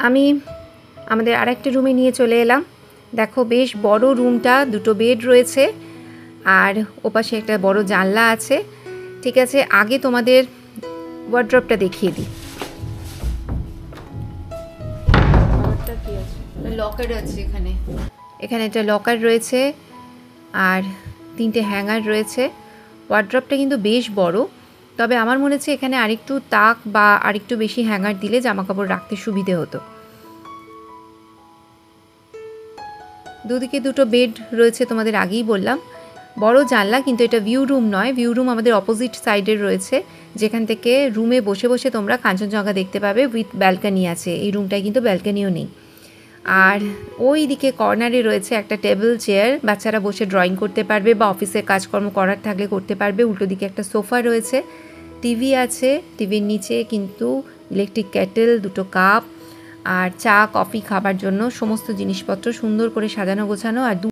আমি আমাদের আরেকটা রুমে নিয়ে চলে এলাম। দেখো বেশ বড় রুমটা, দুটো বেড রয়েছে আর ওপাশে একটা বড় জানলা আছে। ঠিক আছে, আগে তোমাদের ওয়ার্ড্রপটা দেখিয়ে দিই। লকার আছে এখানে, এখানে একটা লকার রয়েছে আর 3টে হ্যাঙ্গার রয়েছে। ওয়ার্ড্রপটা কিন্তু বেশ বড়, তবে আমার মনে হচ্ছে এখানে আরেকটু তাক বা আরেকটু বেশি হ্যাঙ্গার দিলে জামাকাপড় রাখতে সুবিধে হতো। দুদিকে দুটো বেড রয়েছে, তোমাদের আগেই বললাম। বড় জানলা, কিন্তু এটা ভিউ রুম নয়। ভিউ রুম আমাদের অপোজিট সাইডে রয়েছে, যেখান থেকে রুমে বসে বসে তোমরা কাঞ্চনজঙ্ঘা দেখতে পাবে। উইথ ব্যালকানি আছে, এই রুমটায় কিন্তু ব্যালকানিও নেই। আর ওই দিকে কর্নারে রয়েছে একটা টেবিল চেয়ার, বাচ্চারা বসে ড্রয়িং করতে পারবে বা অফিসের কাজকর্ম করার থাকলে করতে পারবে। উল্টো দিকে একটা সোফা রয়েছে, টিভি আছে, টিভির নিচে কিন্তু ইলেকট্রিক কেটেল, দুটো কাপ আর চা কফি খাবার জন্য সমস্ত জিনিসপত্র সুন্দর করে সাজানো গোছানো। আর